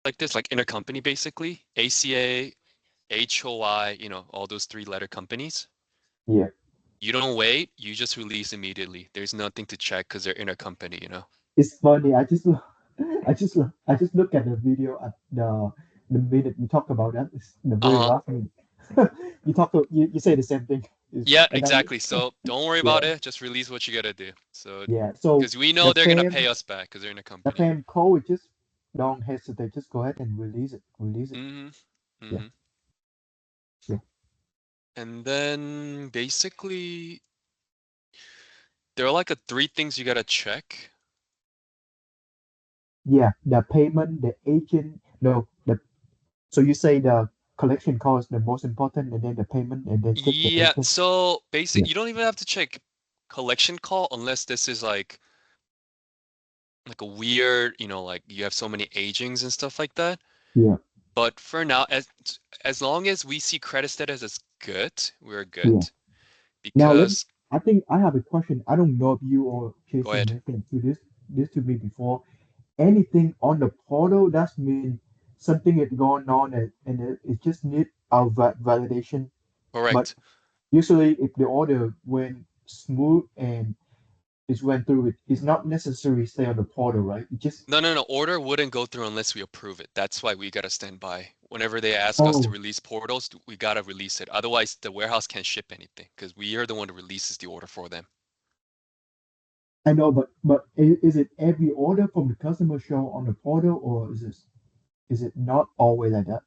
like this, like intercompany basically, ACA, HOI, all those 3-letter companies. Yeah. You don't wait, you just release immediately. There's nothing to check because they're intercompany. It's funny. I just look at the video at the minute you talk about that. It's the very Uh-huh. last minute. You say the same thing. Yeah, And then exactly. So don't worry about yeah, it. Just release what you gotta do. So, yeah. So because we know the they're gonna pay fame us back because they're in a the company. fame code just don't hesitate. Just go ahead and release it. Release it. Mm-hmm. Yeah. Mm-hmm. Yeah. And then basically there are like 3 things you gotta check. Yeah. The payment, the agent. No. The so you say the collection call is the most important, and then the payment, and then check the Yeah, agent. so basic Yeah. you don't even have to check collection call unless this is like a weird, like you have so many agings and stuff like that. Yeah. But for now, as long as we see credit status as good, we're good. Yeah. Now let Because I think I have a question. I don't know if you or go Jason ahead. mentioned this to me before. Anything on the portal that mean something is going on and it just need our validation. But Correct. usually if the order went smooth and it went through it's not necessary stay on the portal, right? It just No, no, no. Order wouldn't go through unless we approve it. That's why we gotta stand by. Whenever they ask us to oh release portals, we gotta release it. Otherwise, the warehouse can't ship anything because we are the one who releases the order for them. I know, but is it every order from the customer show on the portal or is it not always like that?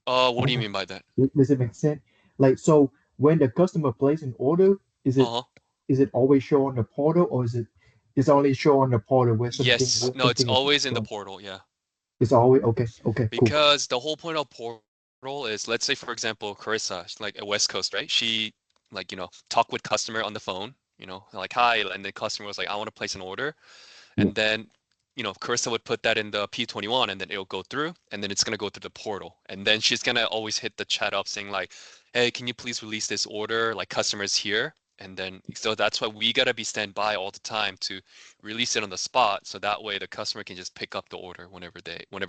I What do don't you know. mean by that? Does it make sense? Like, so when the customer places an order, Uh-huh. is it always show on the portal, or is only show on the portal Yes. where No, it's something is always in the going? portal. Yeah. It's always okay. Okay, cool. Because the whole point of portal is, let's say, for example, Carissa, she's like a West Coast, right? She like, talk with customer on the phone, like, hi, and the customer was like, I want to place an order. Yeah. And then, Carissa would put that in the P21 and then it'll go through and then it's going to go through the portal. And then she's going to always hit the chat up saying like, hey, can you please release this order? Like customers here. And then, so that's why we got to be standby all the time to release it on the spot. So that way the customer can just pick up the order whenever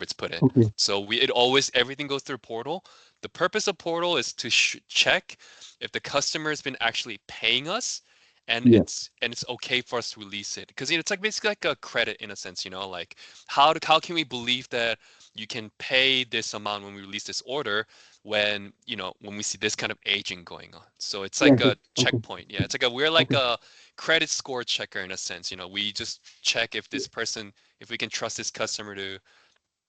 it's put in. Okay. So it always, everything goes through portal. The purpose of portal is to check if the customer has been actually paying us and Yeah. it's okay for us to release it because it's like basically like a credit in a sense, like how can we believe that you can pay this amount when we release this order when we see this kind of aging going on. So it's Yeah. like a Okay. checkpoint. Yeah, it's like we're like Okay. a credit score checker in a sense. We just check if this person, if we can trust this customer to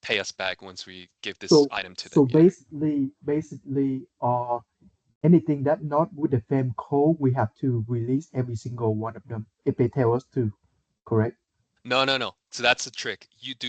pay us back once we give this So item to them. so Yeah. basically, anything that not with the same code, we have to release every single one of them if they tell us to. Correct? No, no, no. So that's the trick.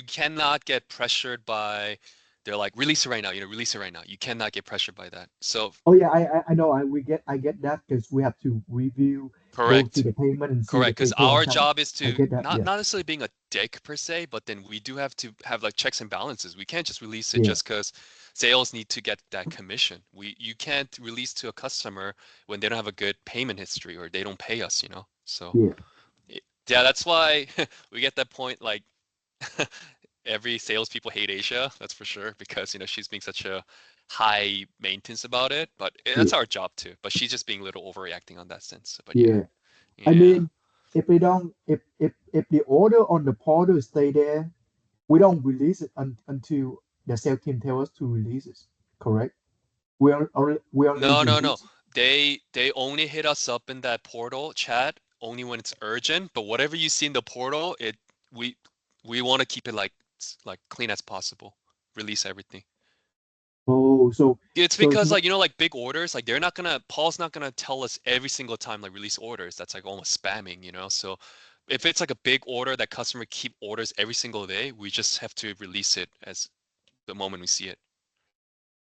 Cannot get pressured by, they're like, release it right now, release it right now. You cannot get pressured by that. So Oh yeah, I know. I get that because we have to review, go to correct, the payment and see correct. if they Because pay on our time. job is I to get that. not Yeah, not necessarily being a dick per se, but then we do have to have like checks and balances. We can't just release it yeah, just because sales need to get that commission. You can't release to a customer when they don't have a good payment history or they don't pay us. So yeah, yeah, that's why we get that point like every salespeople hate Asia, that's for sure, because she's being such a high maintenance about it. But yeah, that's our job too. But she's just being a little overreacting on that sense. But yeah, yeah. I yeah. mean, if we don't, if the order on the portal stay there, we don't release it until the sales team tell us to release it. Correct? We only No, no, no. release. They only hit us up in that portal chat only when it's urgent. But whatever you see in the portal, we we want to keep it like clean as possible. Release everything. Oh, It's so it's because not. like big orders, like they're not gonna Paul's not gonna tell us every single time like release orders. That's like almost spamming. So if it's like a big order that customer keep orders every single day, we just have to release it as the moment we see it.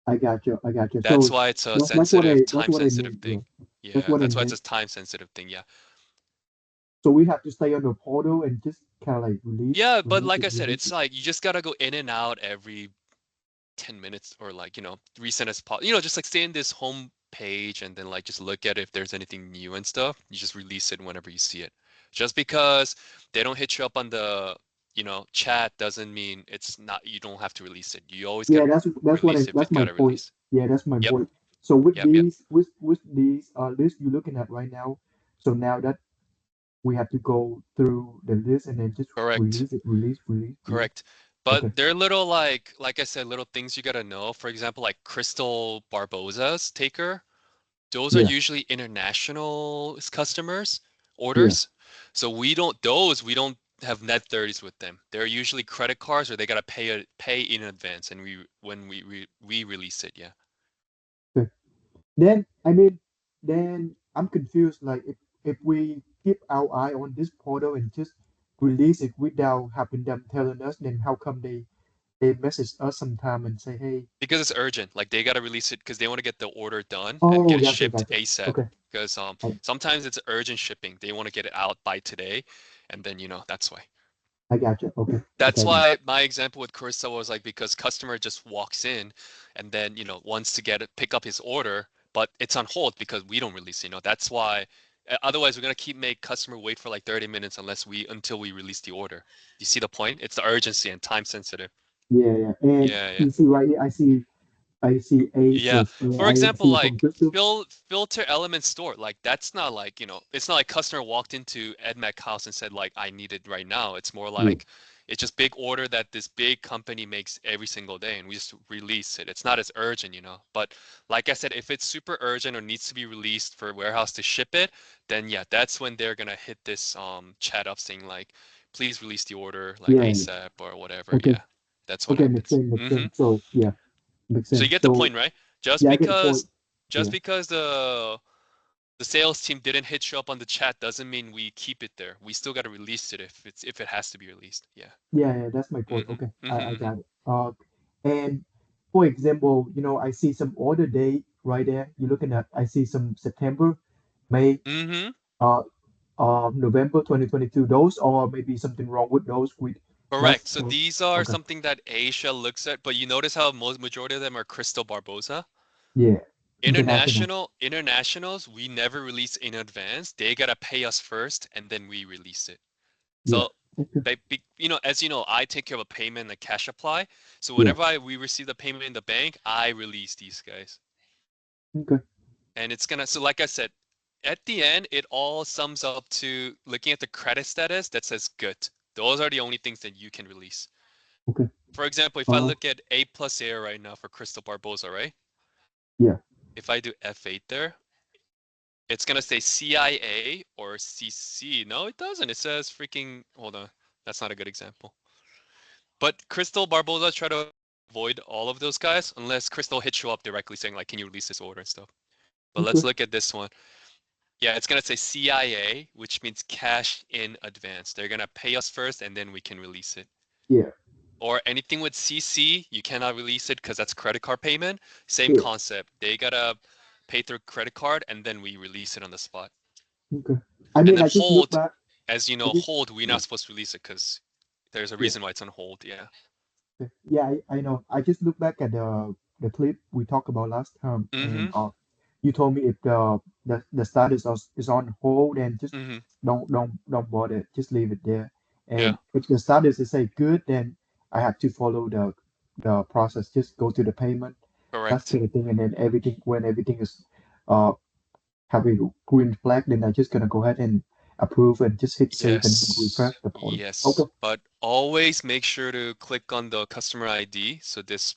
I got you. I got you. That's So why it's a that's sensitive, that's time what I sensitive meant. Yeah, thing. that's Yeah, what I that's why it's meant. a time sensitive thing. Yeah. So we have to stay on the portal and just kind of like Yeah, but release like it, I said, release it's it. like you just gotta go in and out every 10 minutes or like, recent as possible. Just like stay in this home page and then like just look at if there's anything new and stuff. You just release it whenever you see it. Just because they don't hit you up on the, chat doesn't mean it's not, you don't have to release it. You always Yeah, gotta release it if that's it my gotta point. release. Yeah, that's my Yep, point. So with yep, yep. these with these list you're looking at right now, so now that we have to go through the list and then just Correct. release it, release. Correct. But Okay. they're little like I said, little things you gotta know. For example, like Crystal Barboza's taker. Those are Yeah, usually international customers yeah. orders. So we don't have net 30s with them. They're usually credit cards or they gotta pay in advance and we release it, yeah. Okay. Then I mean, then I'm confused. Like if we keep our eye on this portal and just release it without having them telling us, then how come they message us sometime and say, hey, Because it's urgent. Like they gotta release it because they want to get the order done and oh, get it gotcha, shipped gotcha. ASAP. Okay, Because I, sometimes it's urgent shipping. They want to get it out by today, and then that's why. I gotcha. Okay, That's okay, why my example with Carissa was like because customer just walks in and then wants to pick up his order, but it's on hold because we don't release. That's why. Otherwise, we're gonna keep make customer wait for like 30 minutes until we release the order. You see the point? It's the urgency and time sensitive. yeah, yeah. And Yeah, yeah. you see right here, I see Yeah. Aces. For I example, see from like Crystal. filter element store, like that's not like, it's not like customer walked into EdMech house and said like I need it right now. It's more Yeah, like it's just big order that this big company makes every single day and we just release it. It's not as urgent. But like I said, if it's super urgent or needs to be released for warehouse to ship it, then yeah, that's when they're gonna hit this chat up saying like please release the order like yeah. ASAP or whatever. Okay, Yeah. That's what okay. Makes happens. sense. Makes sense. So yeah, makes So you sense. get the So point, right? Just yeah, I get the point. because just Yeah, because the sales team didn't hit you up on the chat doesn't mean we keep it there. We still got to release it if it has to be released. Yeah. yeah, yeah. That's my point. Mhm. Okay, I Mhm. Mhm. got it. And for example, I see some order date right there. You're looking at. I see some September, May, Mhm. uh, November 2022. Those or maybe something wrong with those. With Correct. that's So these are okay. something that Asia looks at, but you notice how most majority of them are Crystal Barbosa. Yeah, international. Internationals, we never release in advance. They gotta pay us first, and then we release it. Yeah. So Okay. as you know, I take care of a payment and cash apply. So Yeah. whenever we receive the payment in the bank, I release these guys. Okay. And so like I said, at the end, it all sums up to looking at the credit status that says good. Those are the only things that you can release. Okay. For example, if I Uh, look at A plus air right now for Crystal Barbosa, right? yeah. If I do F8 there, it's gonna say CIA or CC. No, it doesn't. It says freaking, hold on. That's not a good example. But Crystal Barbosa try to avoid all of those guys unless Crystal hits you up directly saying like, can you release this order and stuff. But let's Okay. look at this one. Yeah, it's gonna say CIA, which means cash in advance. They're gonna pay us first and then we can release it. Yeah. Or anything with CC, you cannot release it because that's credit card payment. Same Yeah. concept. They gotta pay through credit card and then we release it on the spot. Okay. I And mean, then I just look hold, back. as you I know, just hold, we're yeah. not supposed to release it because there's a Yeah. reason why it's on hold. Yeah. Yeah. I know. I just look back at the clip we talked about last time, and Mm-hmm. you told me if the status is on hold, and just Mm-hmm. don't bother. Just leave it there. Yeah. And if the status is say good, then I have to follow the process. Just go to the payment. That's Correct. the thing, and then everything is uh have a green flag, then I'm just gonna go ahead and approve and just hit save and refresh Yes. the portal. Okay. Yes. But always make sure to click on the customer ID. So this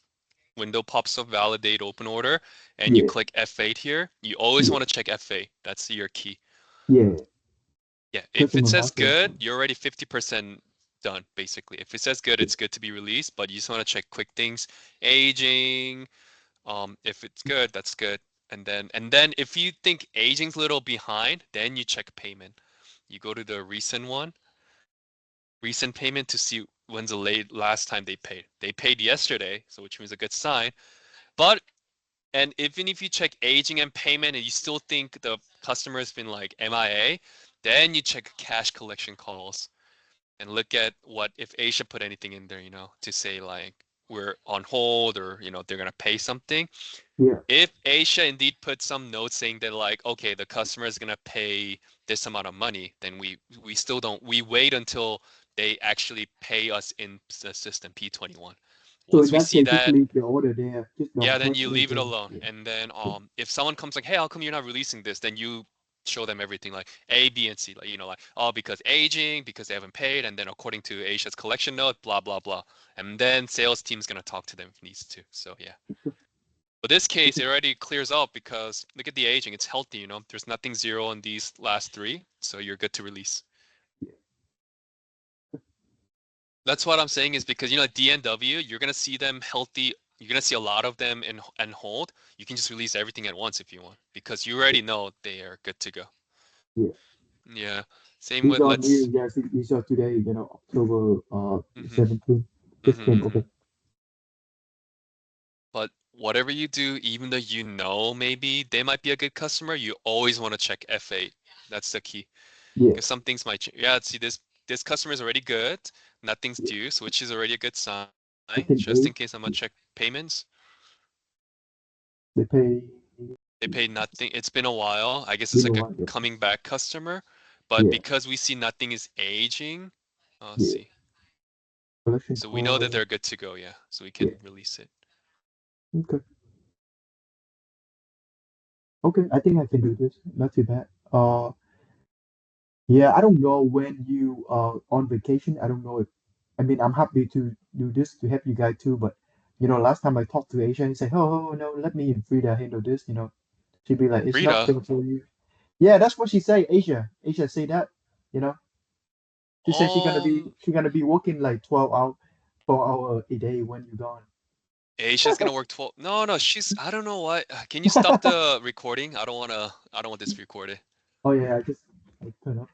window pops up, validate open order, and you Yeah, click F8 here. You always yeah, want to check F8. That's your key. yeah. Yeah. If it Customer says master. good, you're already 50% done, basically. If it says good, Yeah, it's good to be released, but you just want to check quick things, aging. If it's good, that's good. And then if you think aging's a little behind, then you check payment. You go to the recent payment to see when's the last time they paid. They paid yesterday, so which means a good sign. But and even if you check aging and payment and you still think the customer has been like MIA, then you check cash collection calls and look at what if Asia put anything in there, to say like we're on hold or they're gonna pay something. yeah, If Asia indeed put some notes saying that like, okay, the customer is gonna pay this amount of money, then we still don't we wait until they actually pay us in the system P21. So in Once we that see case, just that, leave the order there. Just yeah, don't then touch you leave it anything. alone. Yeah. And then Yeah. if someone comes like, hey, how come you're not releasing this? Then you show them everything like A, B, and C. Like, you know, like, oh, because aging, because they haven't paid, and then according to Asia's collection note, blah, blah, blah. And then sales team's gonna talk to them if needs to. So yeah. But this case, it already clears up because look at the aging, it's healthy, you know. There's nothing zero on these last three, so you're good to release. That's what I'm saying is because, you know, DNW, you're gonna see them healthy. You're gonna see a lot of them in and hold. You can just release everything at once if you want because you already know they are good to go. Yeah. Yeah. Same These with are new. let's. Yes, these are today. October Mhm. 17th. Just Mhm. came. Mhm. Okay. But whatever you do, even though you know maybe they might be a good customer, you always want to check F8. That's the key. Yeah. Because some things might change. Yeah, see this customer is already good. Nothing's Yeah. due, so which is already a good sign. Nothing Just in age. case I'm gonna check payments. They pay. They paid nothing. It's been a while. I guess it's You know like a what? Yeah. coming back customer. But Yeah. because we see nothing is aging, let's Yeah. see. Collection So we know that call. they're good to go, yeah. So we Yeah. can release it. Okay. Okay. I think I can do this. Not too bad. Yeah. I don't know when you are on vacation. I don't know if. I mean, I'm happy to do this to help you guys too. But last time I talked to Asia, he said, "Oh no, let me and Frida handle this." She'd be like, "It's Frida. nothing for you." Yeah, that's what she say. Asia say that. You know, she said Um, she gonna be working like 12 hour, 4 hour a day when you're gone. Asia's gonna work 12. No, no, I don't know what. Can you stop the recording? I don't want this recorded. Oh yeah, I turn off.